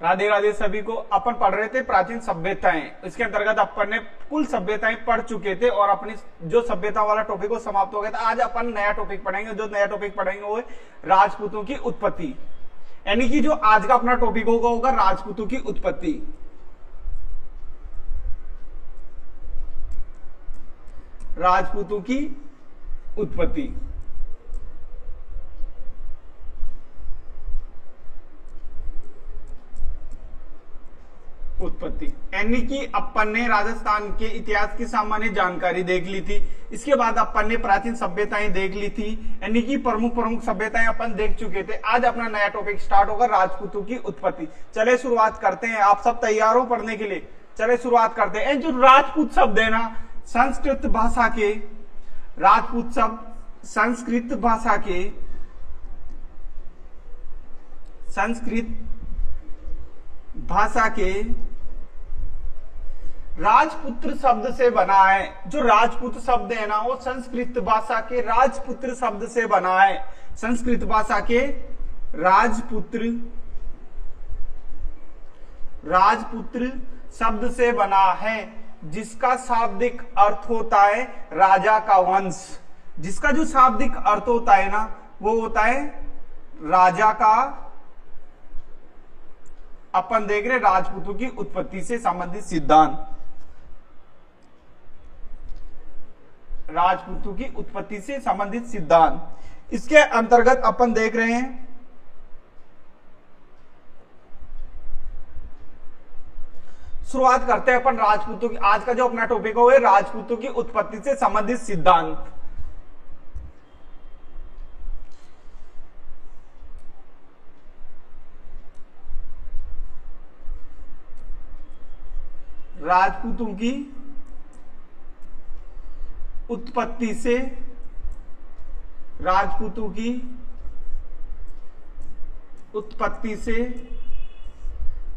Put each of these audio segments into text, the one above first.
राधे राधे सभी को। अपन पढ़ रहे थे प्राचीन सभ्यताएं, इसके अंतर्गत अपन ने कुल सभ्यताएं पढ़ चुके थे और अपनी जो सभ्यता वाला टॉपिक वो समाप्त हो गया था। आज अपन नया टॉपिक पढ़ेंगे। जो नया टॉपिक पढ़ेंगे वो है राजपूतों की उत्पत्ति, यानी कि जो आज का अपना टॉपिक होगा राजपूतों की उत्पत्ति। राजपूतों की उत्पत्ति। उत्पत्ति यानी कि अपन ने राजस्थान के इतिहास की सामान्य जानकारी देख ली थी। इसके बाद अपन ने प्राचीन सभ्यताएं देख ली थी, यानी कि प्रमुख सभ्यताएं अपन देख चुके थे। आज अपना नया टॉपिक स्टार्ट होगा राजपूतों की उत्पत्ति। चले शुरुआत करते हैं। आप सब तैयार हो पढ़ने के लिए? चले शुरुआत करते हैं। जो राजपूत शब्द है ना, संस्कृत भाषा के राजपूत शब्द संस्कृत भाषा के राजपुत्र शब्द से बना है। जो राजपूत शब्द है ना वो संस्कृत भाषा के राजपुत्र शब्द से बना है। संस्कृत भाषा के राजपुत्र शब्द से बना है, जिसका शाब्दिक अर्थ होता है राजा का वंश। जिसका जो शाब्दिक अर्थ होता है ना वो होता है राजा का। अपन देख रहे राजपूतों की उत्पत्ति से संबंधित सिद्धांत। राजपूतों की उत्पत्ति से संबंधित सिद्धांत, इसके अंतर्गत अपन देख रहे हैं शुरुआत करते हैं अपन राजपूतों की। आज का जो अपना टॉपिक है वो है राजपूतों की उत्पत्ति से संबंधित सिद्धांत। राजपूतों की उत्पत्ति से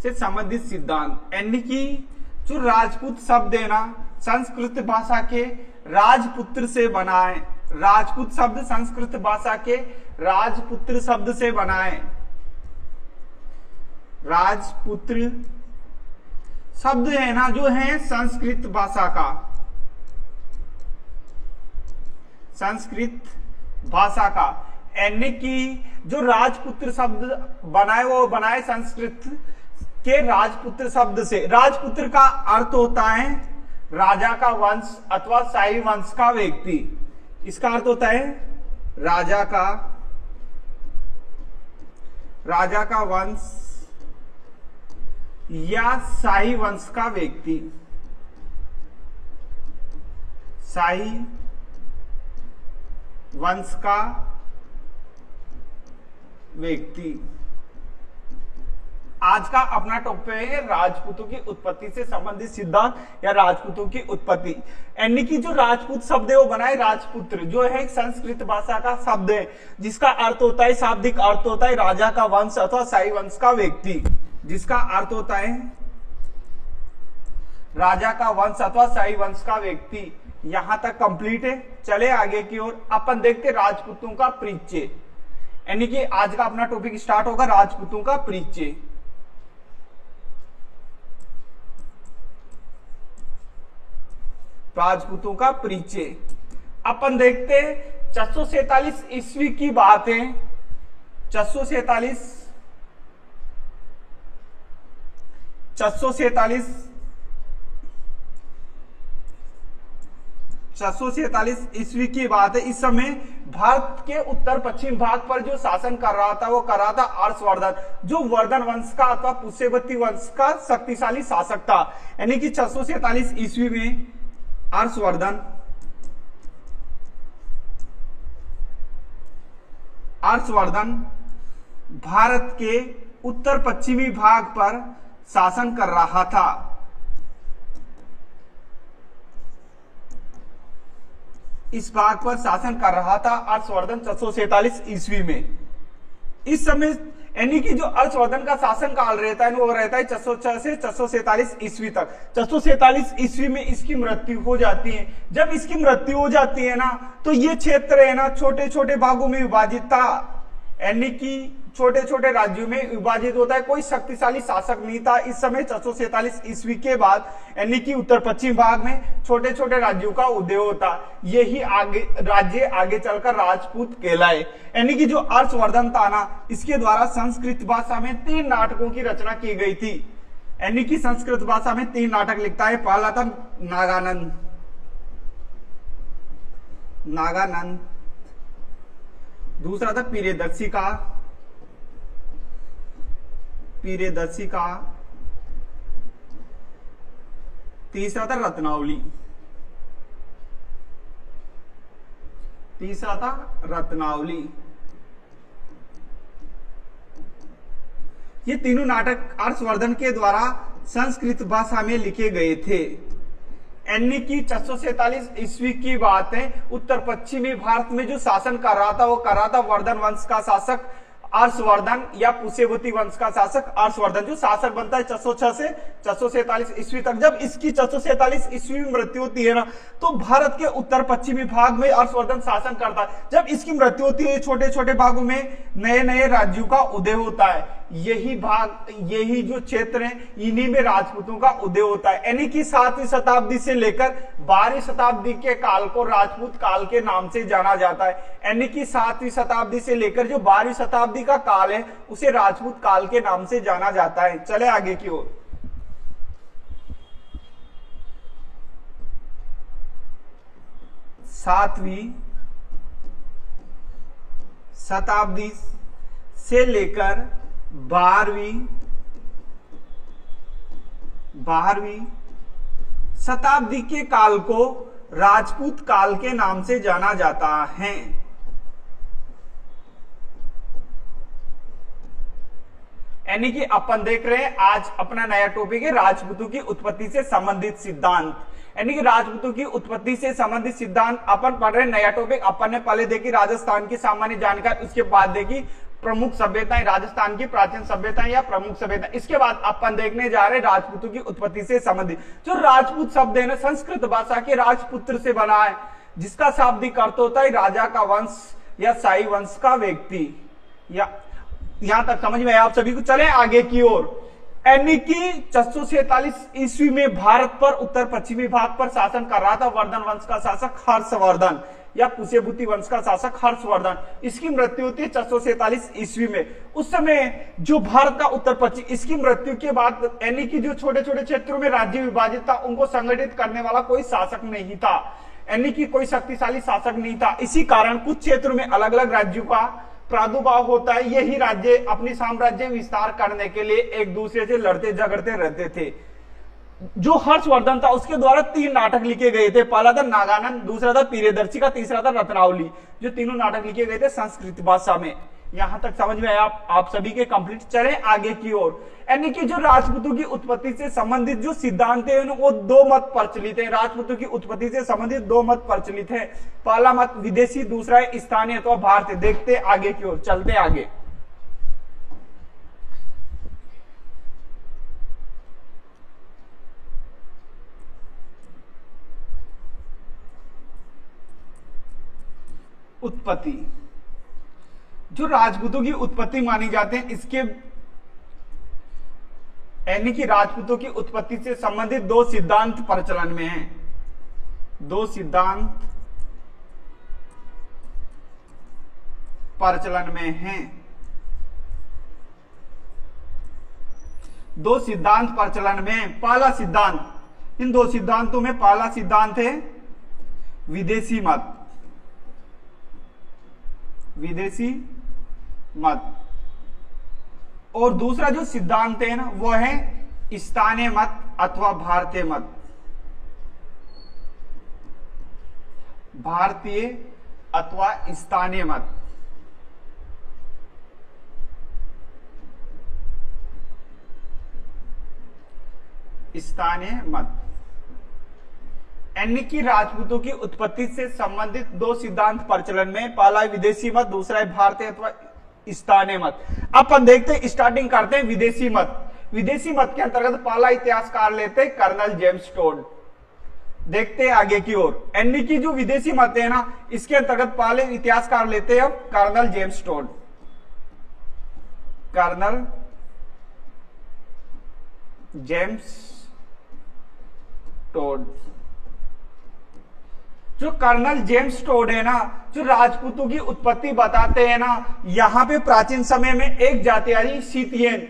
संबंधित सिद्धांत, यानी कि जो राजपूत शब्द है ना संस्कृत भाषा के राजपुत्र से बना है। राजपूत शब्द संस्कृत भाषा के राजपुत्र शब्द से बना है। राजपुत्र शब्द है ना जो है संस्कृत भाषा का, यानी कि जो राजपुत्र शब्द बनाए वो बनाए संस्कृत के राजपुत्र शब्द से। राजपुत्र का अर्थ होता है राजा का वंश अथवा शाही वंश का व्यक्ति। इसका अर्थ होता है राजा का वंश या शाही वंश का व्यक्ति। शाही वंश का व्यक्ति। आज का अपना टॉपिक है राजपूतों की उत्पत्ति से संबंधित सिद्धांत या राजपूतों की उत्पत्ति, यानी कि जो राजपूत शब्द है वो बनाए राजपुत्र, जो है एक संस्कृत भाषा का शब्द है जिसका अर्थ होता है शाब्दिक अर्थ होता है राजा का वंश अथवा शाही वंश का व्यक्ति। जिसका अर्थ होता है राजा का वंश अथवा शाही वंश का व्यक्ति। यहां तक कंप्लीट है। चले आगे की ओर। अपन देखते राजपूतों का परिचय, यानी कि आज का अपना टॉपिक स्टार्ट होगा राजपूतों का परिचय। राजपूतों का परिचय अपन देखते 447 ईस्वी की बात है। 447 ईस्वी की बात है। इस समय भारत के उत्तर पश्चिम भाग पर जो शासन कर रहा था वो कर रहा था हर्षवर्धन, जो वर्धन वंश का अथवा पुष्यवती वंश का शक्तिशाली शासक था। यानी कि 447 ईस्वी में हर्षवर्धन भारत के उत्तर पश्चिमी भाग पर शासन कर रहा था। इस भाग पर शासन कर रहा था हर्षवर्धन 447 ईस्वी में। इस समय यानी कि जो हर्षवर्धन का शासन काल रहता है वो रहता है 406 से 447 ईस्वी तक। 447 ईस्वी में इसकी मृत्यु हो जाती है। जब इसकी मृत्यु हो जाती है ना तो ये क्षेत्र है ना छोटे छोटे भागों में विभाजित था, यानी कि छोटे छोटे राज्यों में विभाजित होता है, कोई शक्तिशाली शासक नहीं था इस समय 447 ईस्वी के बाद, यानी कि उत्तर पश्चिम भाग में छोटे छोटे राज्यों का उदय होता। यही आगे राज्य आगे चलकर राजपूत कहलाए। यानी कि जो हर्षवर्धन था ना, इसके द्वारा संस्कृत भाषा में 3 नाटकों की रचना की गई थी। यानी कि संस्कृत भाषा में 3 नाटक लिखता है। पहला था नागानंद, दूसरा था पीरेदर्शिका, तीसरा था रत्नावली। ये तीनों नाटक हर्षवर्धन के द्वारा संस्कृत भाषा में लिखे गए थे। यानी कि 447 ईस्वी की बात है। उत्तर पश्चिमी भारत में जो शासन कर रहा था वो कर रहा था वर्धन वंश का शासक हर्षवर्धन या पुष्यभूति वंश का शासक हर्षवर्धन, जो शासक बनता है 406 से 447 ईस्वी तक। जब इसकी 447 ईस्वी में मृत्यु होती है ना, तो भारत के उत्तर पश्चिमी भाग में हर्षवर्धन शासन करता है। जब इसकी मृत्यु होती है, छोटे छोटे भागों में नए नए राज्यों का उदय होता है। यही जो क्षेत्र है, इन्हीं में राजपूतों का उदय होता है। यानी कि 7वीं शताब्दी से लेकर 12वीं शताब्दी के काल को राजपूत काल के नाम से जाना जाता है। यानी कि 7वीं शताब्दी से लेकर जो 12वीं शताब्दी का काल है, उसे राजपूत काल के नाम से जाना जाता है। चले आगे की ओर। सातवीं शताब्दी से लेकर 12वीं शताब्दी के काल को राजपूत काल के नाम से जाना जाता है। यानी कि अपन देख रहे हैं आज अपना नया टॉपिक है राजपूतों की उत्पत्ति से संबंधित सिद्धांत। यानी कि राजपूतों की उत्पत्ति से संबंधित सिद्धांत अपन पढ़ रहे हैं। नया टॉपिक अपन ने पहले देखी राजस्थान की सामान्य जानकारी, उसके बाद देखी प्रमुख सभ्यताएं, राजस्थान की प्राचीन सभ्यताएं या प्रमुख सभ्यता। इसके बाद अपन देखने जा रहे हैं राजपूतों की उत्पत्ति से संबंधित। जो राजपूत शब्द है ना, संस्कृत भाषा के राजपुत्र से बना है, जिसका शाब्दिक अर्थ होता है राजा का वंश या शाही वंश का व्यक्ति। या यहां तक समझ में आया आप सभी को। चले आगे की ओर। यानी कि 447 ईस्वी में भारत पर उत्तर पश्चिमी भाग पर शासन कर रहा था वर्धन वंश का शासक हर्षवर्धन या पुष्यभूति वंश का शासक हर्षवर्धन। इसकी मृत्यु होती है 447 ईस्वी में। उस समय जो भारत का उत्तर पश्चिम, इसकी मृत्यु के बाद यानी कि जो छोटे छोटे क्षेत्रों में राज्य विभाजित था, उनको संगठित करने वाला कोई शासक नहीं था। यानी कि कोई शक्तिशाली शासक नहीं था। इसी कारण कुछ क्षेत्रों में अलग अलग राज्यों का प्रादुर्भाव होता है। यही राज्य अपनी साम्राज्य विस्तार करने के लिए एक दूसरे से लड़ते झगड़ते रहते थे। जो हर्षवर्धन था उसके द्वारा 3 नाटक लिखे गए थे। पहला था नागानंद, दूसरा था पीरेदर्शिका, तीसरा था रत्नावली। जो तीनों नाटक लिखे गए थे संस्कृत भाषा में। यहां तक समझ में आया आप सभी के कंप्लीट। चले आगे की ओर। यानी कि जो राजपूतों की उत्पत्ति से संबंधित जो सिद्धांत है वो 2 मत प्रचलित है। राजपूतों की उत्पत्ति से संबंधित 2 मत प्रचलित है। पहला मत विदेशी, दूसरा है स्थानीय अथवा भारतीय। देखते आगे की ओर, चलते आगे। उत्पत्ति, जो राजपूतों की उत्पत्ति मानी जाते हैं, इसके यानी कि राजपूतों की उत्पत्ति से संबंधित 2 सिद्धांत प्रचलन में हैं। 2 सिद्धांत प्रचलन में हैं। 2 सिद्धांत प्रचलन में। पहला सिद्धांत, इन 2 सिद्धांतों में पहला सिद्धांत है विदेशी मत। विदेशी मत। और दूसरा जो सिद्धांत है ना, वो है स्थानीय मत अथवा भारतीय मत। भारतीय अथवा स्थानीय मत। स्थानीय मत। यानी कि राजपूतों की उत्पत्ति से संबंधित 2 सिद्धांत प्रचलन में। पहला है विदेशी मत, दूसरा है भारतीय अथवा स्थानीय मत। अपन देखते हैं, स्टार्टिंग करते हैं विदेशी मत। विदेशी मत के अंतर्गत पहला इतिहासकार लेते हैं कर्नल जेम्स टोड। देखते हैं आगे की ओर। यानी कि जो विदेशी मत है ना, इसके अंतर्गत पहले इतिहासकार लेते हैं colonel James Tod. Colonel James Tod. जो कर्नल जेम्स टोड है ना, जो राजपूतों की उत्पत्ति बताते हैं ना, यहां पे प्राचीन समय में एक जाति आई सीतियन,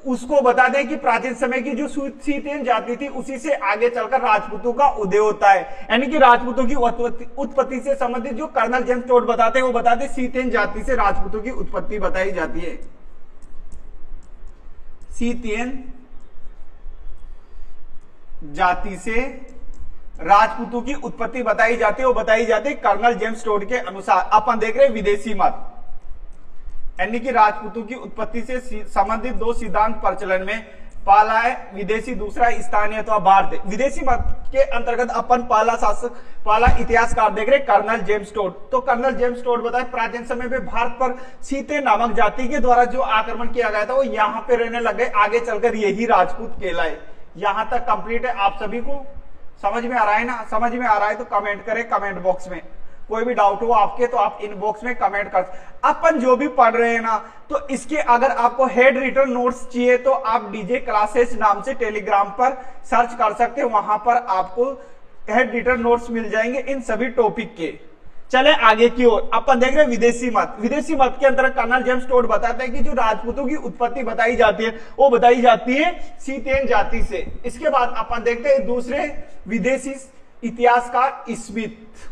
उसको बता दें कि प्राचीन समय की जो सीतियन जाति थी उसी से आगे चलकर राजपूतों का उदय होता है। यानी कि राजपूतों की उत्पत्ति से संबंधित जो कर्नल जेम्स टोड बताते हैं वो बताते हैं सीतियन जाति से राजपूतों की उत्पत्ति बताई जाती है। सीतियन जाति से राजपूतों की उत्पत्ति बताई जाती है, वो बताई जाती है कर्नल जेम्स टोड के अनुसार। अपन देख रहे हैं विदेशी मत, यानी कि राजपूतों की उत्पत्ति से संबंधित दो सिद्धांत प्रचलन में, पहला है विदेशी, दूसरा स्थानीय अथवा भारतीय। विदेशी मत के अंतर्गत अपन पहला इतिहासकार देख रहे कर्नल जेम्स टोड। तो कर्नल जेम्स टोड बताए प्राचीन समय में भारत पर सीते नामक जाति के द्वारा जो आक्रमण किया गया था वो यहाँ पे रहने लग गए, आगे चलकर यही राजपूत कहलाए। यहां तक कंप्लीट है। आप सभी को समझ में आ रहा है ना? समझ में आ रहा है तो कमेंट करें कमेंट बॉक्स में। कोई भी डाउट हो आपके तो आप इनबॉक्स में कमेंट कर। अपन जो भी पढ़ रहे हैं ना, तो इसके अगर आपको हेड रिटन नोट्स चाहिए तो आप डीजे क्लासेस नाम से टेलीग्राम पर सर्च कर सकते हैं, वहां पर आपको हेड रिटन नोट्स मिल जाएंगे इन सभी टॉपिक के। चले आगे की ओर, अपन देख रहे हैं विदेशी मत। विदेशी मत के अंतर्गत कर्नल जेम्स टोड बताते हैं कि जो राजपूतों की उत्पत्ति बताई जाती है वो बताई जाती है सीतियन जाति से। इसके बाद अपन देखते हैं दूसरे विदेशी इतिहासकार स्मिथ।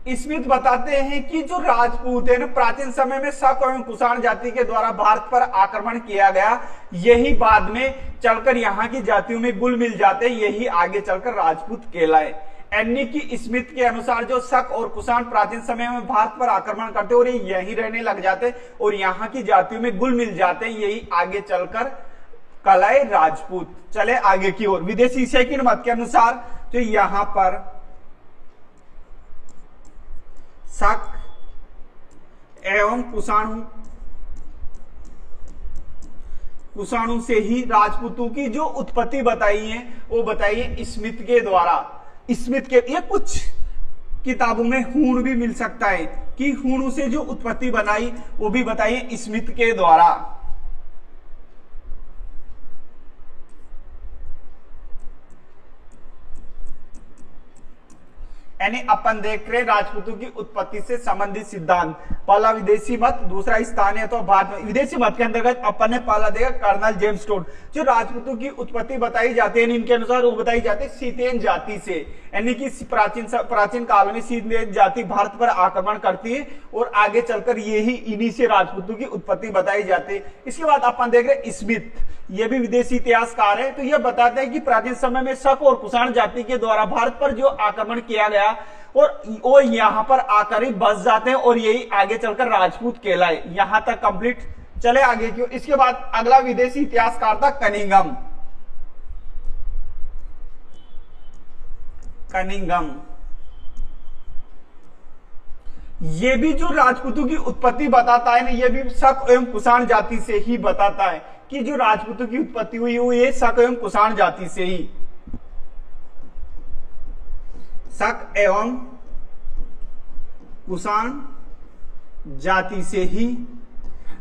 स्मिथ बताते हैं कि जो राजपूत है ना, प्राचीन समय में शक एवं कुषाण जाति के द्वारा भारत पर आक्रमण किया गया, यही बाद में चलकर यहाँ की जातियों में गुल मिल जाते, यही आगे चलकर राजपूत कहलाए। यानी कि स्मिथ के अनुसार जो शक और कुषाण प्राचीन समय में भारत पर आक्रमण करते और यही रहने लग जाते और यहाँ की जातियों में गुल मिल जाते, यही आगे चलकर कहलाए राजपूत। चले आगे की ओर, विदेशी सेकंड मत के अनुसार जो यहाँ पर शक एवं कुषाणु से ही राजपूतों की जो उत्पत्ति बताई है वो बताई है स्मिथ के द्वारा। स्मिथ के ये कुछ किताबों में हूण भी मिल सकता है कि हूणों से जो उत्पत्ति बनाई वो भी बताई है स्मिथ के द्वारा। यानी अपन देख रहे राजपूतों की उत्पत्ति से संबंधित सिद्धांत, पहला विदेशी मत, दूसरा स्थानीय तो भारत। विदेशी मत के अंतर्गत अपन ने पहला देखा कर्नल जेम्स टोड। जो राजपूतों की उत्पत्ति बताई जाती है इनके अनुसार वो बताई जाती है सीतियन जाति से, यानी कि प्राचीन काल में सीतियन जाति भारत पर आक्रमण करती है और आगे चलकर यही इन्हीं से राजपूतों की उत्पत्ति बताई जाती है। इसके बाद अपन देख रहे स्मिथ, ये भी विदेशी इतिहासकार है, तो यह बताते हैं कि प्राचीन समय में शक और कुषाण जाति के द्वारा भारत पर जो आक्रमण किया गया और वो यहां पर आकर ही बस जाते हैं और यही आगे चलकर राजपूत कहलाए। यहां तक कंप्लीट। चले आगे क्यों। इसके बाद अगला विदेशी इतिहासकार था कनिंघम। ये भी जो राजपूतों की उत्पत्ति बताता है ना, ये भी शक एवं कुषाण जाति से ही बताता है कि जो राजपूतों की उत्पत्ति हुई वो ये शक एवं कुषाण जाति से ही, शक एवं कुषाण जाति से ही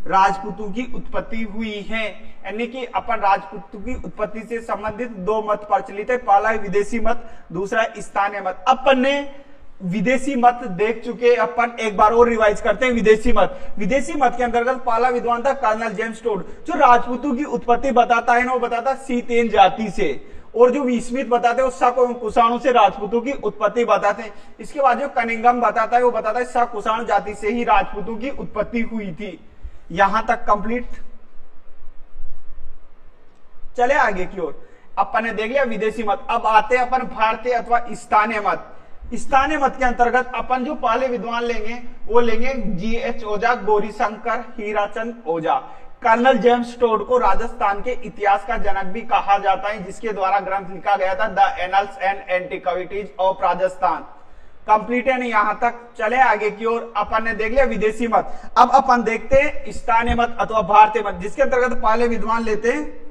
राजपूतों की उत्पत्ति हुई है। यानी कि अपन राजपूतों की उत्पत्ति से संबंधित दो मत प्रचलित है, पहला है विदेशी मत, दूसरा है स्थानीय मत। अपन ने विदेशी मत देख चुके, अपन एक बार और रिवाइज करते हैं विदेशी मत। विदेशी मत के अंतर्गत पहला विद्वान था कर्नल जेम्स टोड, जो राजपूतों की उत्पत्ति बताता है ना, वो बताता सीतियन जाति से, और जो स्मिथ बताते हैं वो शक और कुषाणों से राजपूतों की उत्पत्ति बताते हैं। इसके बाद जो कनिंघम बताता है वो बताता है शक कुषाण जाति से ही राजपूतों की उत्पत्ति हुई थी। यहां तक कंप्लीट। चले आगे की ओर। अपन ने देख लिया विदेशी मत, अब आते हैं अपन भारतीय अथवा स्थानीय मत। स्थानीय मत के अंतर्गत अपन जो पहले विद्वान लेंगे वो लेंगे GH ओझा, गौरीशंकर हीराचंद ओझा। कर्नल जेम्स टोड को राजस्थान के इतिहास का जनक भी कहा जाता है, जिसके द्वारा ग्रंथ लिखा गया था the annuls and antiquities of Rajasthan. Complete है नहीं यहां तक। चले आगे की ओर। अपन ने देख लिया विदेशी मत, अब अपन देखते हैं स्थानीय मत अथवा भारतीय मत, जिसके अंतर्गत पहले विद्वान लेते हैं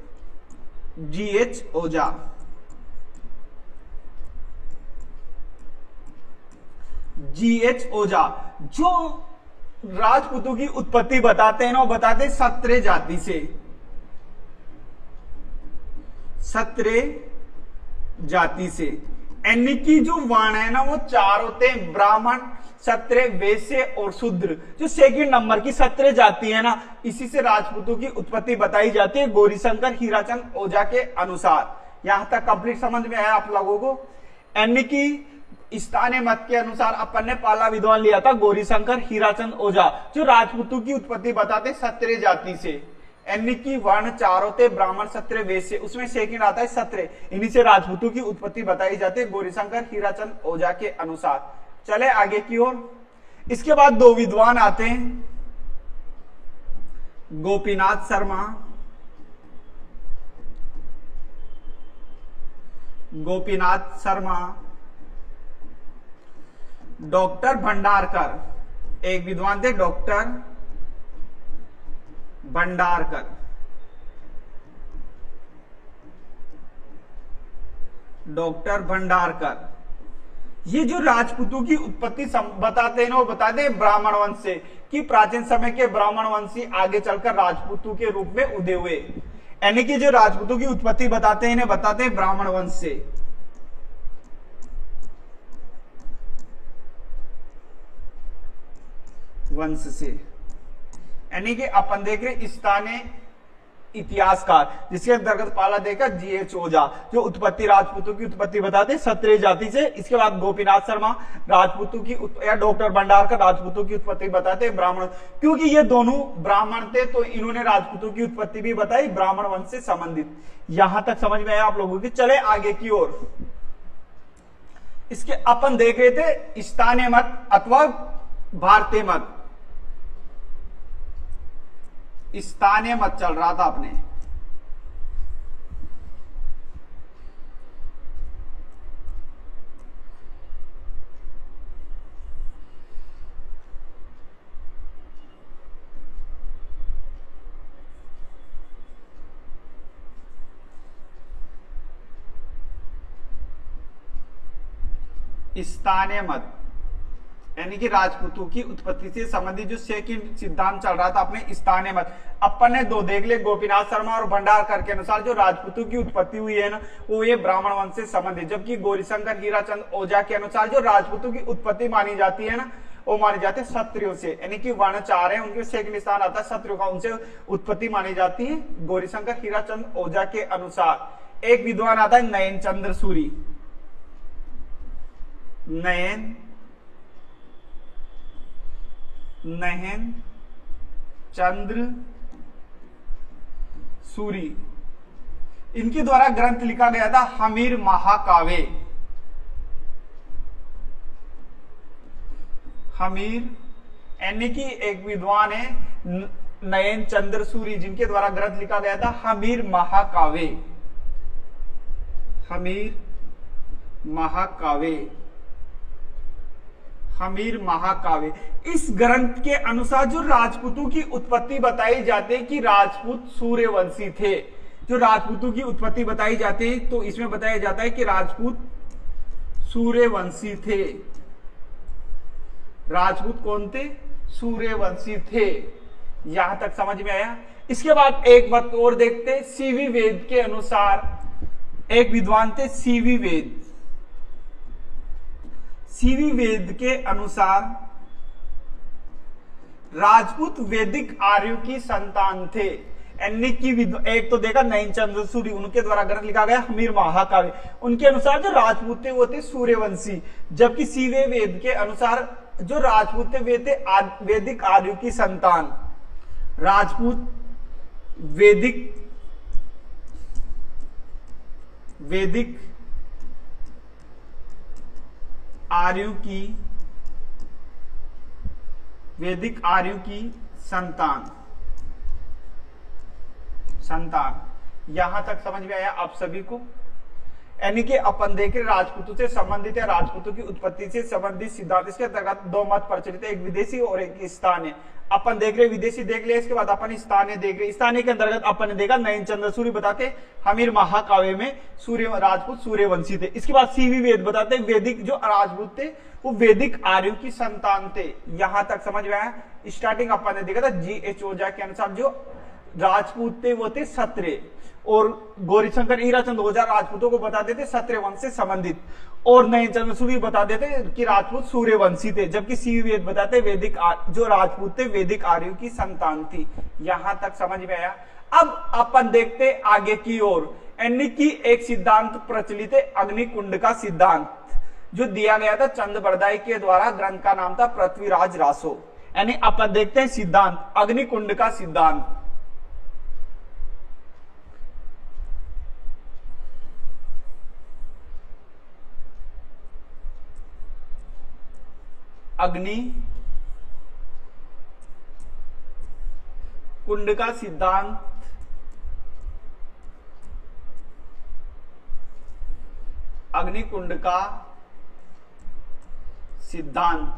GH ओझा। GH ओझा जो राजपूतों की उत्पत्ति बताते हैं ना, वो बताते हैं क्षत्रिय जाति से। क्षत्रिय जाति से यानी कि जो वर्ण है ना वो चार होते हैं, ब्राह्मण, क्षत्रिय, वैश्य और शूद्र। जो सेकंड नंबर की क्षत्रिय जाति है ना, इसी से राजपूतों की उत्पत्ति बताई जाती है गौरीशंकर हीराचंद ओझा के अनुसार। यहां तक कंप्लीट समझ में आया आप लोगों को। यानी कि स्थानीय मत के अनुसार अपन ने पहला विद्वान लिया था गौरीशंकर हीराचंद ओझा, जो राजपूतों की उत्पत्ति बताते क्षत्रिय जाति से। यानी कि वर्ण चार होते, ब्राह्मण, क्षत्रिय, वैश्य, उसमें सेकंड आता है क्षत्रिय। इन्हीं से राजपूतों की उत्पत्ति बताई जाती है गौरीशंकर हीराचंद ओझा के अनुसार। चले आगे की ओर। इसके बाद दो विद्वान आते हैं, गोपीनाथ शर्मा, गोपीनाथ शर्मा, डॉक्टर भंडारकर। एक विद्वान थे डॉक्टर भंडारकर। डॉक्टर भंडारकर ये जो राजपूतों की उत्पत्ति बताते हैं ना, वो बताते हैं ब्राह्मण वंश से, कि प्राचीन समय के ब्राह्मण वंशी आगे चलकर राजपूतों के रूप में उदय हुए। यानी कि जो राजपूतों की उत्पत्ति बताते हैं, इन्हें बताते हैं ब्राह्मण वंश से। वंश से यानी कि अपन देख रहे स्थानीय इतिहासकार, जिसके अंतर्गत पहला देखा GH ओझा, जो उत्पत्ति राजपूतों की उत्पत्ति बताते हैं क्षत्रिय जाति से। इसके बाद गोपीनाथ शर्मा राजपूतों की या डॉक्टर भंडारकर राजपूतों की उत्पत्ति बताते हैं ब्राह्मण। क्योंकि ये दोनों ब्राह्मण थे तो इन्होंने राजपूतों की उत्पत्ति भी बताई ब्राह्मण वंश से संबंधित। यहां तक समझ में आया आप लोगों की। चले आगे की ओर। इसके अपन देख रहे थे स्थानीय मत अथवा भारतीय मत। स्थानीय मत चल रहा था अपने। स्थानीय मत यानी कि राजपूतों की उत्पत्ति से संबंधित जो सेकंड सिद्धांत चल रहा था अपने स्थानीय मत। अपन ने दो देख ले, गोपीनाथ शर्मा और भंडारकर के अनुसार जो राजपूतों की उत्पत्ति हुई है ना, वो ये ब्राह्मण वंश से संबंधित। जबकि गौरीशंकर हीराचंद ओझा के अनुसार जो राजपूतों की उत्पत्ति मानी जाती है ना, वो मानी जाती है क्षत्रियों से। यानी कि वर्ण चार है, उनके सेकंड स्थान आता है क्षत्रियों का, उनसे उत्पत्ति मानी जाती है गौरीशंकर हीराचंद ओझा के अनुसार। एक विद्वान आता है नयन चंद्र सूरी। नयन चंद्र सूरी, इनके द्वारा ग्रंथ लिखा गया था हमीर महाकाव्य। हमीर यानी कि एक विद्वान है नयन चंद्र सूरी, जिनके द्वारा ग्रंथ लिखा गया था हमीर महाकाव्य। हमीर महाकाव्य, हमीर महाकाव्य। इस ग्रंथ के अनुसार जो राजपूतों की उत्पत्ति बताई जाती है कि राजपूत सूर्यवंशी थे। जो राजपूतों की उत्पत्ति बताई जाती है तो इसमें बताया जाता है कि राजपूत सूर्यवंशी थे। राजपूत कौन थे? सूर्यवंशी थे। यहां तक समझ में आया। इसके बाद एक बात और देखते, सीवी वेद के अनुसार एक विद्वान थे सीवी वेद। सीवी वेद के अनुसार राजपूत वैदिक आर्यों की संतान थे। यानी कि एक तो देखा नयन चंद्र सूरी, उनके द्वारा ग्रंथ लिखा गया हमीर महाकाव्य। उनके अनुसार जो राजपूत थे वो थे सूर्यवंशी। जबकि सीवे वेद के अनुसार जो राजपूत थे वे थे वैदिक आर्यों की संतान। राजपूत वैदिक आर्यों की संतान। यहां तक समझ में आया आप सभी को। यानी कि अपन देख रहे राजपूतों से संबंधित है, राजपूतों की उत्पत्ति से संबंधित सिद्धांत। इसके अंतर्गत दो मत प्रचलित है, एक विदेशी और एक स्थानीय। अपन देख रहे विदेशी देख लिया, इसके बाद अपन स्थानीय देख रहे। स्थानीय के अंतर्गत अपन ने देखा नयनचंद्र सूर्य बताते हमीर महाकाव्य में सूर्य राजपूत सूर्यवंशी थे। इसके बाद सीवी वेद बताते वैदिक जो राजपूत थे वो वैदिक आर्यों की संतान थे। यहां तक समझ में आया। स्टार्टिंग अपन ने देखा था GH ओझा के अनुसार जो राजपूत थे वो थे क्षत्रिय, और गौरीशंकर हीराचंद ओझा राजपूतों को बताते थे क्षत्रिय वंश से संबंधित, और नयनचंद्र सूर्य बताते थे कि राजपूत सूर्यवंशी थे, जबकि सीवी वेद बताते वैदिक जो राजपूत थे वैदिक आर्यों की संतान थी। यहां तक समझ में आया। अब अपन देखते आगे की ओर, यानी कि एक सिद्धांत प्रचलित है अग्निकुंड का सिद्धांत, जो दिया गया था चंद बरदाई के द्वारा। ग्रंथ का नाम था पृथ्वीराज रासो। यानी अपन देखते हैं सिद्धांत अग्निकुंड का सिद्धांत। अग्नि कुंड का सिद्धांत, अग्निकुंड का सिद्धांत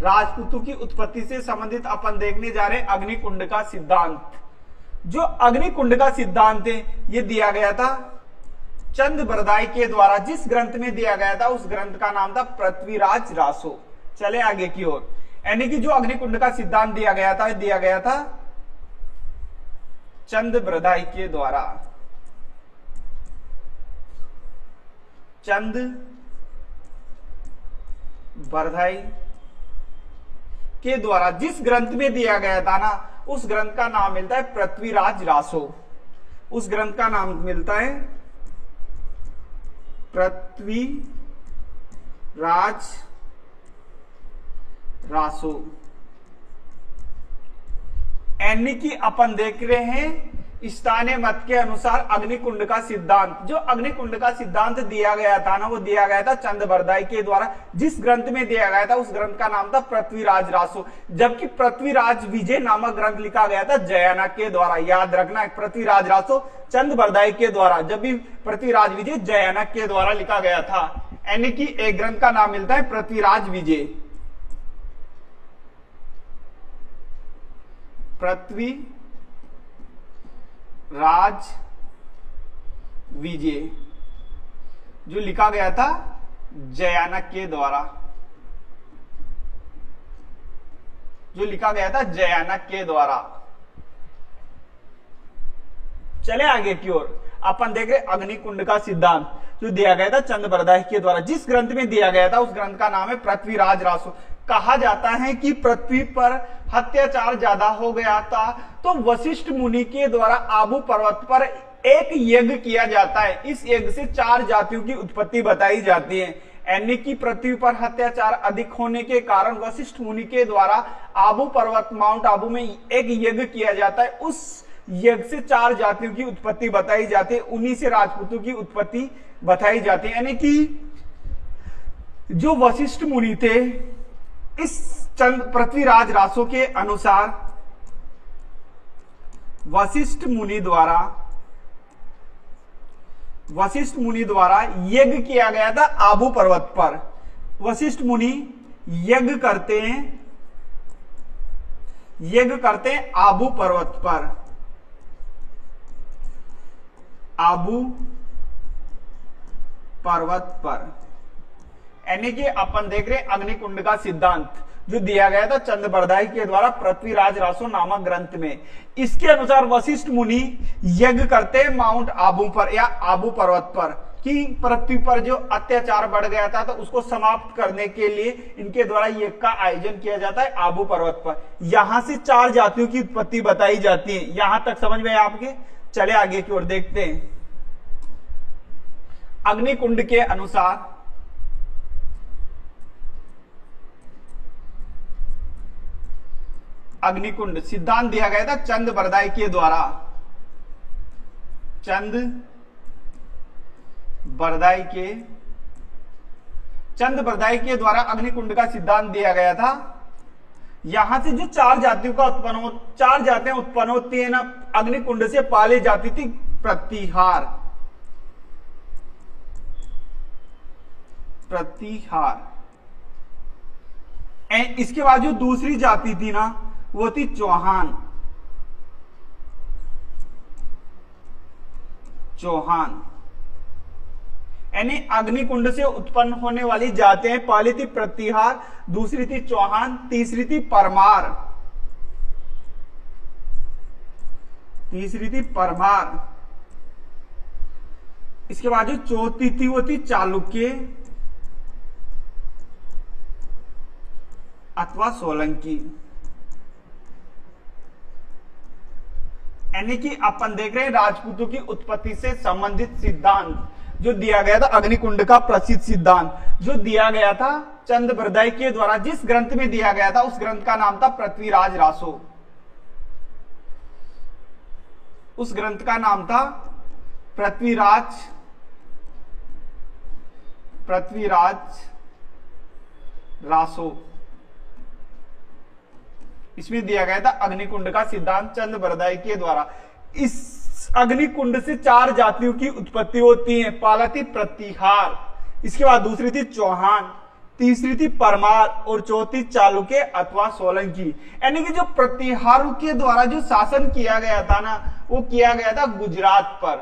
राजपूतों की उत्पत्ति से संबंधित अपन देखने जा रहे हैं अग्निकुंड का सिद्धांत। जो अग्निकुंड का सिद्धांत है ये दिया गया था चंद बरदाई के द्वारा। जिस ग्रंथ में दिया गया था उस ग्रंथ का नाम था पृथ्वीराज रासो। चले आगे की ओर, यानी कि जो अग्निकुंड का सिद्धांत दिया गया था चंद बरदाई के द्वारा। चंद बरदाई के द्वारा जिस ग्रंथ में दिया गया था ना उस ग्रंथ का नाम मिलता है पृथ्वीराज रासो। उस ग्रंथ का नाम मिलता है पृथ्वीराज रासो। यानी कि अपन देख रहे हैं स्थानीय मत के अनुसार अग्निकुंड का सिद्धांत। जो अग्निकुंड का सिद्धांत दिया गया था ना वो दिया गया था चंद बरदाई के द्वारा। जिस ग्रंथ में दिया गया था उस ग्रंथ का नाम था पृथ्वीराज रासो, जबकि पृथ्वीराज विजय नामक ग्रंथ लिखा गया था जयानक के द्वारा। याद रखना, पृथ्वीराज रासो चंद बरदाई के द्वारा, जब भी पृथ्वीराज विजय जयानक के द्वारा लिखा गया था। यानी कि एक ग्रंथ का नाम मिलता है पृथ्वीराज विजय। पृथ्वी राज विजय जो लिखा गया था जयानक के द्वारा, जो लिखा गया था जयानक के द्वारा। चले आगे की ओर, अपन देख रहे अग्निकुंड का सिद्धांत जो दिया गया था चंद बरदाई के द्वारा। जिस ग्रंथ में दिया गया था उस ग्रंथ का नाम है पृथ्वीराज रासो। कहा जाता है कि पृथ्वी पर अत्याचार ज्यादा हो गया था तो वशिष्ठ मुनि के द्वारा आबू पर्वत पर एक यज्ञ किया जाता है। इस यज्ञ से 4 जातियों की उत्पत्ति बताई जाती है। यानी कि पृथ्वी पर अत्याचार अधिक होने के कारण वशिष्ठ मुनि के द्वारा आबू पर्वत माउंट आबू में एक यज्ञ किया जाता है। उस यज्ञ से 4 जातियों की उत्पत्ति बताई जाती है। उन्हीं से राजपूतों की उत्पत्ति बताई जाती है। यानी कि जो वशिष्ठ मुनि थे इस चंद पृथ्वीराज रासो के अनुसार वशिष्ठ मुनि द्वारा यज्ञ किया गया था आबू पर्वत पर। वशिष्ठ मुनि यज्ञ करते हैं आबू पर्वत पर। आबू पर्वत पर, यानी कि अपन देख रहे अग्निकुंड का सिद्धांत जो दिया गया था चंद बरदाई के द्वारा पृथ्वीराज रासो नामक ग्रंथ में। इसके अनुसार वशिष्ठ मुनि यज्ञ करते हैं माउंट आबू पर या आबू पर्वत पर कि पृथ्वी पर जो अत्याचार बढ़ गया था तो उसको समाप्त करने के लिए इनके द्वारा यज्ञ का आयोजन किया जाता है आबू पर्वत पर। यहां से 4 जातियों की उत्पत्ति बताई जाती है। यहां तक समझ में आपके। चले आगे की ओर देखते हैं। अग्निकुंड के अनुसार अग्निकुंड सिद्धांत दिया गया था चंद बरदाई के द्वारा। चंद बरदाई के द्वारा अग्निकुंड का सिद्धांत दिया गया था। यहां से जो 4 जातियों का 4 जातियां उत्पन्न होती है ना अग्निकुंड से पाली जाती थी। प्रतिहार, प्रतिहार। इसके बाद जो दूसरी जाति थी ना वो थी चौहान। चौहान यानी अग्निकुंड से उत्पन्न होने वाली जातियां पहली थी प्रतिहार, दूसरी थी चौहान, तीसरी थी परमार। तीसरी थी परमार। इसके बाद जो चौथी थी वो थी चालुक्य अथवा सोलंकी। यानी कि अपन देख रहे हैं राजपूतों की उत्पत्ति से संबंधित सिद्धांत जो दिया गया था, अग्निकुंड का प्रसिद्ध सिद्धांत जो दिया गया था चंद्रबरदाई के द्वारा, जिस ग्रंथ में दिया गया था उस ग्रंथ का नाम था पृथ्वीराज रासो। उस ग्रंथ का नाम था पृथ्वीराज रासो। इसमें दिया गया था अग्निकुंड का सिद्धांत चंद्रबरदाई के द्वारा। इस अग्निकुंड से 4 जातियों की उत्पत्ति होती है। पहला थी प्रतिहार, इसके बाद दूसरी थी चौहान, तीसरी थी परमार और चौथी चालुक्य अथवा सोलंकी। यानी कि जो प्रतिहारों के द्वारा जो शासन किया गया था ना वो किया गया था गुजरात पर।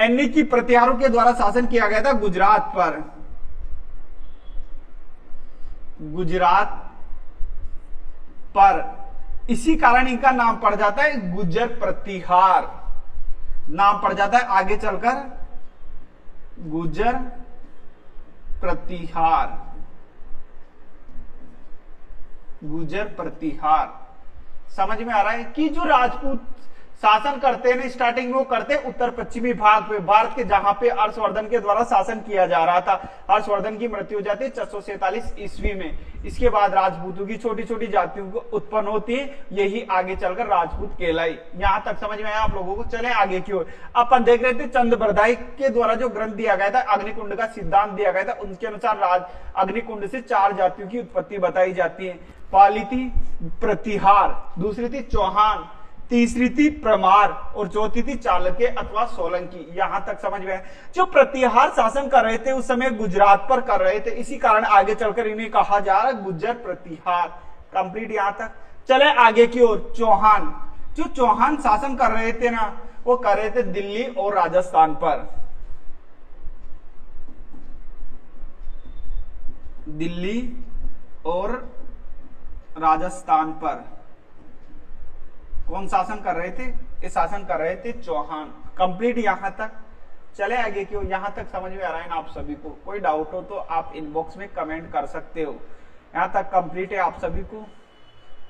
यानी कि प्रतिहारों के द्वारा शासन किया गया था गुजरात पर। गुजरात पर इसी कारण इनका नाम पड़ जाता है गुज्जर प्रतिहार। नाम पड़ जाता है आगे चलकर गुज्जर प्रतिहार। गुज्जर प्रतिहार। समझ में आ रहा है कि जो राजपूत शासन करते हैं ना स्टार्टिंग में वो करते हैं उत्तर पश्चिमी भाग पे, भारत के जहां पे हर्षवर्धन के द्वारा शासन किया जा रहा था। हर्षवर्धन की मृत्यु हो जाती है 647 ईस्वी में। इसके बाद राजपूतों की छोटी छोटी जातियों को उत्पन्न होती है, यही आगे चलकर राजपूत कहलाई। यहां तक समझ में आया आप लोगों को। चले आगे की ओर। अपन देख रहे थे चंद्रबरदाई के द्वारा जो ग्रंथ दिया गया था, अग्निकुंड का सिद्धांत दिया गया था, उनके अनुसार अग्निकुंड से 4 जातियों की उत्पत्ति बताई जाती है। पहली थी प्रतिहार, दूसरी थी चौहान, तीसरी थी परमार और चौथी थी चालुक्य अथवा सोलंकी। यहां तक समझ में आया। जो प्रतिहार शासन कर रहे थे उस समय गुजरात पर कर रहे थे, इसी कारण आगे चलकर इन्हें कहा जा रहा है गुज्जर प्रतिहार। कंप्लीट यहां तक। चले आगे की ओर। चौहान। जो चौहान शासन कर रहे थे ना वो कर रहे थे दिल्ली और राजस्थान पर। दिल्ली और राजस्थान पर कौन शासन कर रहे थे? ये शासन कर रहे थे चौहान। कंप्लीट यहां तक। चले आगे क्यों? यहां तक समझ में आ रहा है ना आप सभी को? कोई डाउट हो तो आप इनबॉक्स में कमेंट कर सकते हो। यहां तक कंप्लीट है आप सभी को?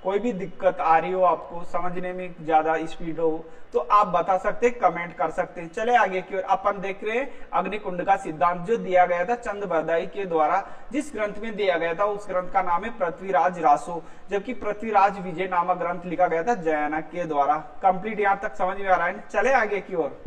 कोई भी दिक्कत आ रही हो आपको समझने में, ज्यादा स्पीड हो तो आप बता सकते हैं, कमेंट कर सकते हैं। चले आगे की ओर। अपन देख रहे हैं अग्निकुंड का सिद्धांत जो दिया गया था चंद्रबरदाई के द्वारा, जिस ग्रंथ में दिया गया था उस ग्रंथ का नाम है पृथ्वीराज रासो, जबकि पृथ्वीराज विजय नामक ग्रंथ लिखा गया था जयानक के द्वारा। कंप्लीट यहां तक समझ में आ रहा है? चले आगे की ओर।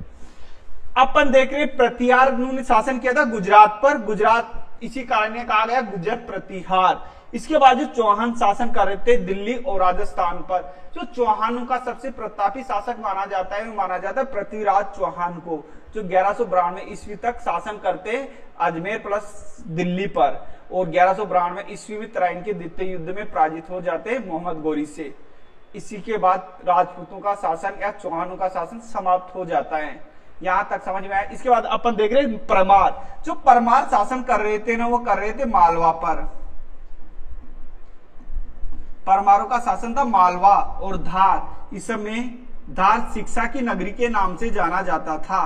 अपन देख रहे प्रतिहार ने शासन किया था गुजरात पर। गुजरात इसी कारण कहा गया गुज्जर प्रतिहार। इसके बाद जो चौहान शासन कर रहे थे दिल्ली और राजस्थान पर। जो चौहानों का सबसे प्रतापी शासक माना जाता है वो माना जाता है पृथ्वीराज चौहान को, जो 1192 ईस्वी तक शासन करते अजमेर प्लस दिल्ली पर, और 1192 ईस्वी में तराइन के द्वितीय युद्ध में पराजित हो जाते हैं मोहम्मद गौरी से। इसी के बाद राजपूतों का शासन या चौहानों का शासन समाप्त हो जाता है। यहां तक समझ में आया? इसके बाद अपन देख रहे हैं परमार। जो परमार शासन कर रहे थे ना वो कर रहे थे मालवा पर। परमारों का शासन था मालवा और धार। इस समय धार शिक्षा की नगरी के नाम से जाना जाता था।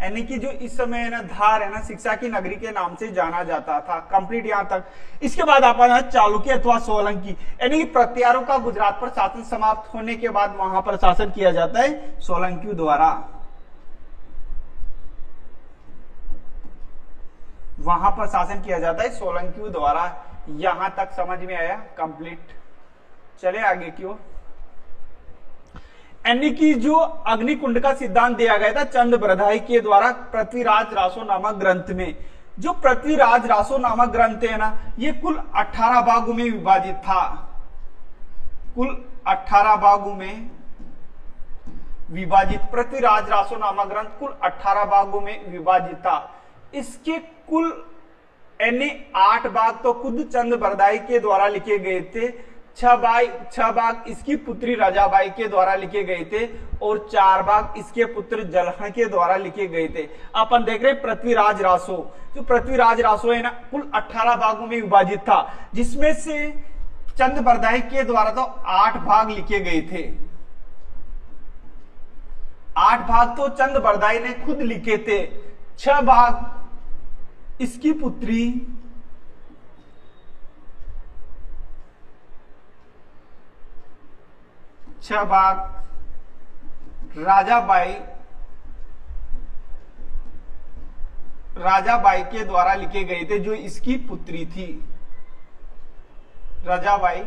यानी कि जो इस समय ना धार है ना शिक्षा की नगरी के नाम से जाना जाता था। कंप्लीट यहां तक। इसके बाद अपन चालुक्य अथवा सोलंकी, यानी कि प्रतिहारों का गुजरात पर शासन समाप्त होने के बाद वहां पर शासन किया जाता है सोलंकियों द्वारा। वहां पर शासन किया जाता है सोलंकियों द्वारा। यहां तक समझ में आया? कंप्लीट। चले आगे की ओर। यानी कि जो अग्निकुंड का सिद्धांत दिया गया था चंद्रबरदाई के द्वारा पृथ्वीराज रासो नामक ग्रंथ में। जो पृथ्वीराज रासो नामक ग्रंथ है ना ये कुल 18 भागों में विभाजित था। कुल 18 भागों में विभाजित पृथ्वीराज रासो नामक ग्रंथ कुल 18 भागों में विभाजित था। इसके कुल यानी 8 भाग तो खुद चंद बरदाई के द्वारा लिखे गए थे, 6 भाग इसकी पुत्री राजाबाई के द्वारा लिखे गए थे और 4 भाग इसके पुत्र जलहन के द्वारा लिखे गए थे। अपन देख रहे पृथ्वीराज रासो, जो पृथ्वीराज रासो है ना कुल 18 भागों में विभाजित था, जिसमें से चंद बरदाई के द्वारा तो 8 भाग लिखे गए थे। 8 भाग तो चंद बरदाई ने खुद लिखे थे, 6 भाग इसकी पुत्री राजाबाई के द्वारा लिखे गए थे, जो इसकी पुत्री थी। राजाबाई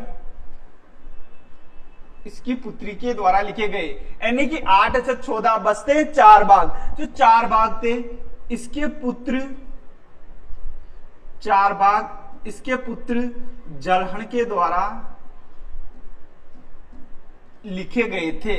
इसकी पुत्री के द्वारा लिखे गए, यानी कि 8 से 14 बचते 4 भाग, जो 4 भाग थे इसके पुत्र, 4 भाग इसके पुत्र जलहन के द्वारा लिखे गए थे।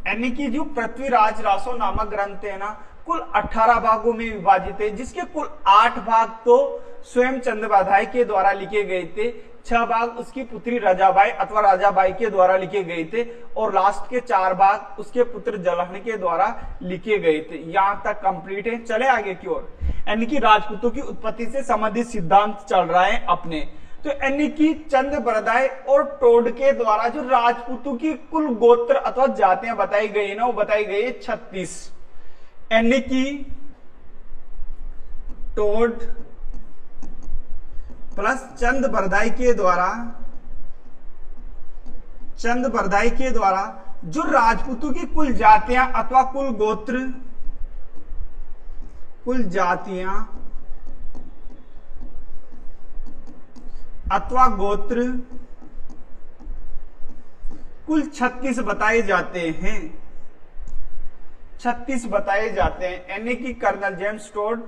यानी कि जो पृथ्वीराज रासो नामक ग्रंथ है ना कुल 18 भागों में विभाजित है, जिसके कुल 8 भाग तो स्वयं चंद बरदाई के द्वारा लिखे गए थे, 6 भाग उसकी पुत्री राजाबाई अथवा राजाबाई के द्वारा लिखे गए थे और लास्ट के 4 भाग उसके पुत्र जलहन के द्वारा लिखे गए थे। यहां तक कंप्लीट है। चले आगे की ओर। यानी कि राजपूतों की उत्पत्ति से संबंधित सिद्धांत चल रहा है अपने, तो यानी कि चंद बरदाई और टोड के द्वारा जो राजपूतों की कुल गोत्र अथवा जातियां बताई गई ना, वो बताई गई है 36। यानी कि टोड प्लस चंद बरदाई के द्वारा जो राजपूतों की कुल जातियां अथवा कुल गोत्र कुल 36 बताए जाते हैं। 36 बताए जाते हैं, यानी कि कर्नल जेम्स टोड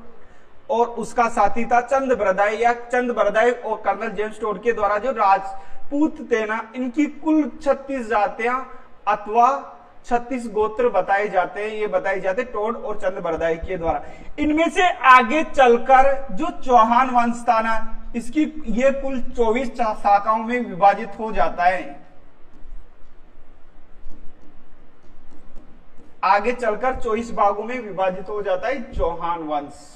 और उसका साथी था चंद बरदाई, या चंद बरदाई और कर्नल जेम्स टोड के द्वारा जो राजपूत थे ना, इनकी कुल 36 जातियां अथवा 36 गोत्र बताए जाते हैं। ये बताए जाते हैं टोड और चंद बरदाई के द्वारा। इनमें से आगे चलकर जो चौहान वंश था ना, इसकी ये कुल 24 शाखाओं में विभाजित हो जाता है। आगे चलकर 24 भागों में विभाजित हो जाता है चौहान वंश।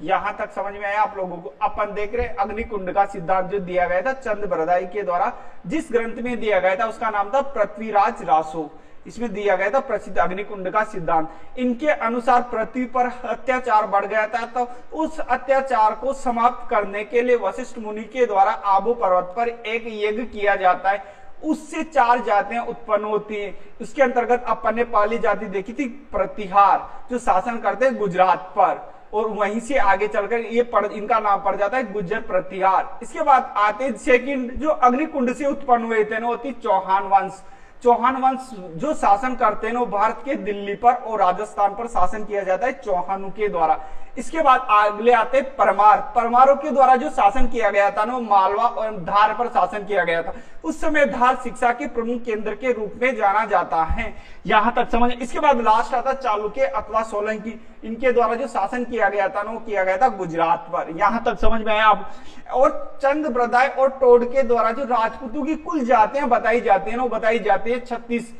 यहां तक समझ में आया आप लोगों को। अपन देख रहे अग्निकुंड का सिद्धांत जो दिया गया था चंद बरदाई के द्वारा, जिस ग्रंथ में दिया गया था उसका नाम था पृथ्वीराज रासो। इसमें दिया गया था प्रसिद्ध अग्निकुंड का सिद्धांत। इनके अनुसार पृथ्वी पर अत्याचार बढ़ गया था, तो उस अत्याचार को समाप्त करने के लिए वशिष्ठ मुनि के द्वारा आबू पर्वत पर एक यज्ञ किया जाता है। उससे 4 जातियां उत्पन्न होती हैं। उसके अंतर्गत अपन ने पहली जाति देखी थी प्रतिहार, जो शासन करते हैं गुजरात पर, और वहीं से आगे चलकर इनका नाम पड़ जाता है गुज्जर प्रतिहार। इसके बाद आते सेकंड जो अग्निकुंड से उत्पन्न हुए थे ना, होती चौहान वंश। चौहान वंश जो शासन करते हैं वो भारत के दिल्ली पर और राजस्थान पर शासन किया जाता है चौहानों के द्वारा। इसके बाद अगले आते परमारों के द्वारा जो शासन किया गया था ना, वो मालवा और धार पर शासन किया गया था। उस समय धार शिक्षा के प्रमुख केंद्र के रूप में जाना जाता है। यहां तक समझ। इसके बाद लास्ट आता चालुक्य अथवा सोलंकी, इनके द्वारा जो शासन किया गया था ना, वो किया गया था गुजरात पर। यहां तक समझ में आया आप। और चंद बरदाई और टोड के द्वारा जो राजपूतों की कुल जातियां बताई जाती है ना, वो बताई जाती है 36।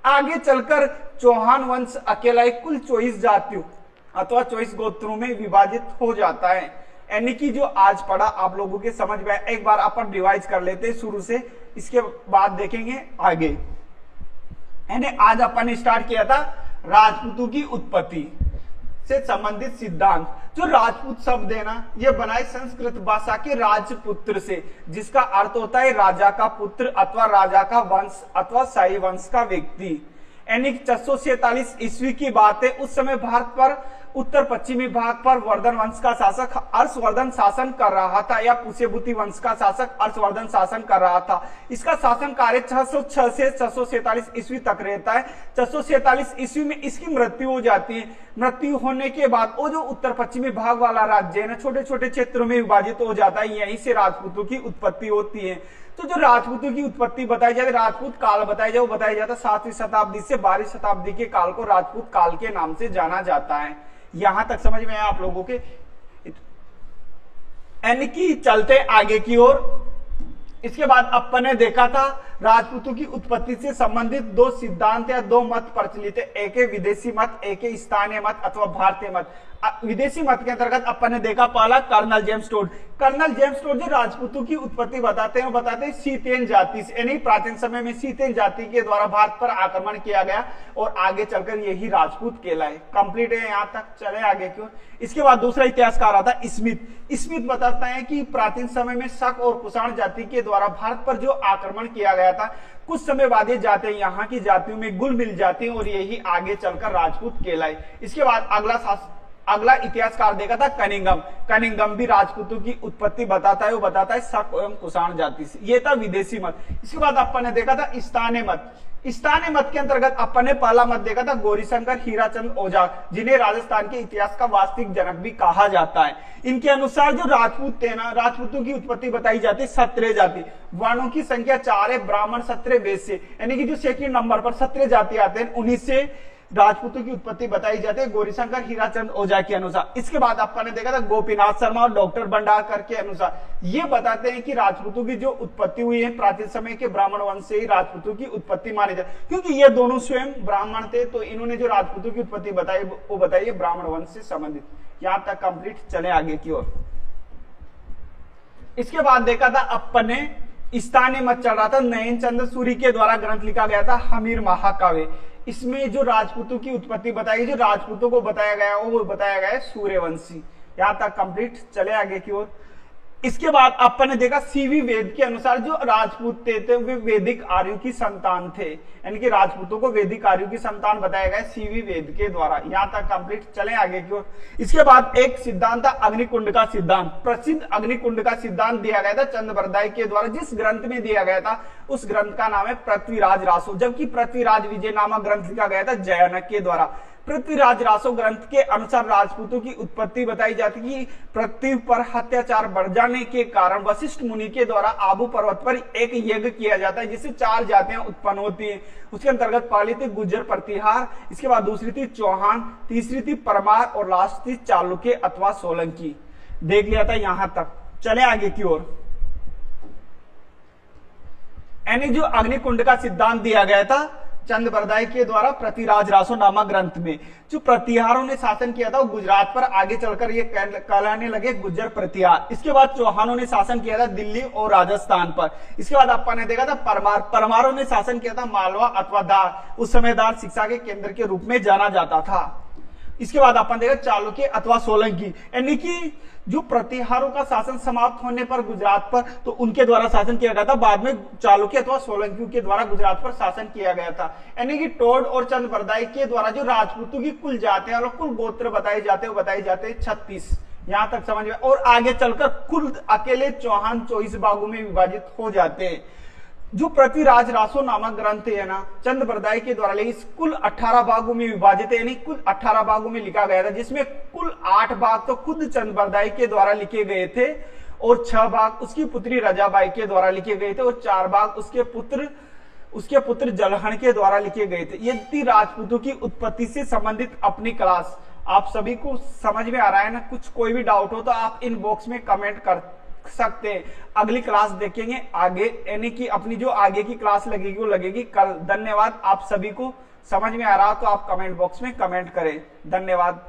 आगे चलकर चौहान वंश अकेला एक कुल 24 जातियों अथवा 24 गोत्रों में विभाजित हो जाता है। यानी कि जो आज पढ़ा आप लोगों के समझ में आया। एक बार अपन रिवाइज कर लेते हैं शुरू से, इसके बाद देखेंगे आगे। यानी आज अपन ने स्टार्ट किया था राजपूतों की उत्पत्ति से संबंधित सिद्धांत। जो राजपूत शब्द है ना, ये बनाए संस्कृत भाषा के राजपुत्र से, जिसका अर्थ होता है राजा का पुत्र अथवा राजा का वंश अथवा शाही वंश का व्यक्ति। यानी 647 ईस्वी की बात है। उस समय भारत पर उत्तर पश्चिमी भाग पर वर्धन वंश का शासक हर्षवर्धन शासन कर रहा था, या पुष्यभूति वंश का शासक हर्षवर्धन शासन कर रहा था। इसका शासन कार्य 606 से 647 ईस्वी तक रहता है। 647 ईस्वी में इसकी मृत्यु हो जाती है। मृत्यु होने के बाद वो जो उत्तर पश्चिमी भाग वाला राज्य है ना, छोटे छोटे क्षेत्रों में विभाजित हो जाता है। यहीं से राजपूतों की उत्पत्ति होती है। तो जो राजपूतों की उत्पत्ति बताई जाती है, राजपूत काल बताया जाए, वो बताया जाता है 7वीं शताब्दी से 12वीं शताब्दी के काल को राजपूत काल के नाम से जाना जाता है। यहां तक समझ में आया आप लोगों के। यानी कि चलते आगे की ओर, इसके बाद अपन ने देखा था राजपूतों की उत्पत्ति से संबंधित दो सिद्धांत या दो मत प्रचलित है, एक है विदेशी मत, एक है स्थानीय मत अथवा भारतीय मत। विदेशी मत के अंतर्गत अपन ने देखा पहला colonel James Tod. Colonel James Tod जो राजपूतों की उत्पत्ति बताते हैं, बताते हैं सीतेन जाति से, यानी प्राचीन समय में सीतेन जाति के द्वारा भारत पर आक्रमण किया गया और आगे चलकर यही राजपूत कहलाए। कंप्लीट है, यहां तक चले आगे क्यों। इसके बाद दूसरा इतिहासकार आता है स्मिथ। स्मिथ बताता है कि प्राचीन समय में शक और कुषाण जाति के द्वारा भारत पर जो आक्रमण किया गया था, कुछ समय बाद ये जातियां यहाँ की जातियों में घुल मिल जाती हैं और यही आगे चलकर राजपूत कहलाए। इसके बाद अगला इतिहासकार देखा था कनिंघम। कनिंघम भी राजपूतों की उत्पत्ति बताता है, वो बताता है शक एवं कुषाण जाति से। ये था विदेशी मत। इसके बाद अपन ने देखा था स्थानीय मत। स्थानीय मत के अंतर्गत अपन ने पहला मत देखा था गौरीशंकर हीराचंद ओझा, जिन्हें राजस्थान के इतिहास का वास्तविक जनक भी कहा जाता है। इनके अनुसार जो राजपूत थे ना, राजपूतों की उत्पत्ति बताई जाती है 17 जाति, वर्णों की संख्या 4 है, ब्राह्मण 17 वैश्य, यानी कि जो सेकंड नंबर पर 17 जाति आते हैं उन्हीं से राजपूतों की उत्पत्ति बताई जाती है गौरीशंकर हीराचंद ओझा के अनुसार। इसके बाद आपका ने देखा था गोपीनाथ शर्मा और डॉक्टर भंडारकर के अनुसार, ये बताते हैं कि राजपूतों की जो उत्पत्ति हुई है प्राचीन समय के ब्राह्मण वंश से ही राजपूतों की उत्पत्ति मानी जाती, क्योंकि ये दोनों स्वयं ब्राह्मण थे, तो इन्होंने जो राजपूतों की उत्पत्ति बताई वो बताइए ब्राह्मण वंश से संबंधित। यहां तक कंप्लीट, चले आगे की ओर। इसके बाद देखा था अपन ने स्थानीय मत चल रहा था, नयन चंद्र सूरी के द्वारा ग्रंथ लिखा गया था हमीर महाकाव्य। इसमें जो राजपूतों की उत्पत्ति बताई, जो राजपूतों को बताया गया वो बताया गया है सूर्यवंशी। यहां तक कंप्लीट, चले आगे की ओर। इसके बाद अपन ने देखा सीवी वेद के अनुसार जो राजपूत थे वे वैदिक आर्यों की संतान थे, यानी कि राजपूतों को वैदिक आर्यों की संतान बताया गया सीवी वेद के द्वारा। यहां तक कंप्लीट, चले आगे की ओर। इसके बाद एक सिद्धांत था अग्निकुंड का सिद्धांत। प्रसिद्ध अग्निकुंड का सिद्धांत दिया गया था चंद्रबरदाई के द्वारा। जिस ग्रंथ में दिया गया था उस ग्रंथ का नाम है पृथ्वीराज रासो, जबकि पृथ्वीराज विजय नामक ग्रंथ लिखा गया था जयानक के द्वारा। पृथ्वीराज रासो ग्रंथ के अनुसार राजपूतों की उत्पत्ति बताई जाती कि पृथ्वी पर अत्याचार बढ़ जाने के कारण वशिष्ठ मुनि के द्वारा आबू पर्वत पर एक यज्ञ किया जाता है, जिससे 4 जातियां उत्पन्न होती हैं। उसके अंतर्गत पहली थी गुज्जर प्रतिहार, इसके बाद दूसरी थी चौहान, तीसरी थी परमार और लास्ट थी चालुक्य अथवा सोलंकी। देख लिया था यहां तक, चले आगे की ओर। यानी जो अग्निकुंड का सिद्धांत दिया गया था चंद्रबरदाई के द्वारा पृथ्वीराज रासो नामक ग्रंथ में, जो प्रतिहारों ने शासन किया था वो गुजरात पर, आगे चलकर ये कहलाने लगे गुज्जर प्रतिहार। इसके बाद चौहानों ने शासन किया था दिल्ली और राजस्थान पर। इसके बाद अपन ने देखा था परमार। परमारों ने शासन किया था मालवा अथवा दार, उस समय दार शिक्षा के केंद्र के रूप में जाना जाता था। इसके बाद अपन देखा चालुक्य अथवा सोलंकी, यानी कि जो प्रतिहारों का शासन समाप्त होने पर गुजरात पर, तो उनके द्वारा शासन किया गया था। बाद में चालुक्य अथवा सोलंकियों के द्वारा गुजरात पर शासन किया गया था। यानी कि टोड और चंद्रबरदाई के द्वारा जो राजपूतों की कुल जाते हैं और कुल गोत्र बताए जाते हैं 36। यहां तक समझ में। और आगे चलकर कुल अकेले चौहान 24 भागों में विभाजित हो जाते हैं। जो पृथ्वीराज रासो नामक ग्रंथ है ना, चंद्रबरदाई के द्वारा इस कुल 18 भागों में विभाजित है, यानी कुल 18 भागों में लिखा गया था, जिसमें कुल 8 भाग तो खुद चंद्रबरदाई के द्वारा लिखे गए थे और 6 भाग उसकी पुत्री रजाबाई के द्वारा लिखे गए थे और 4 भाग उसके पुत्र जलहण के द्वारा लिखे गए थे। ये थी राजपूतों की उत्पत्ति से संबंधित अपनी क्लास। आप सभी को समझ में आ रहा है ना? कुछ कोई भी डाउट हो तो आप इन बॉक्स में कमेंट कर सकते हैं। अगली क्लास देखेंगे आगे, यानी कि अपनी जो आगे की क्लास लगेगी वो लगेगी कल। धन्यवाद। आप सभी को समझ में आ रहा तो आप कमेंट बॉक्स में कमेंट करें। धन्यवाद।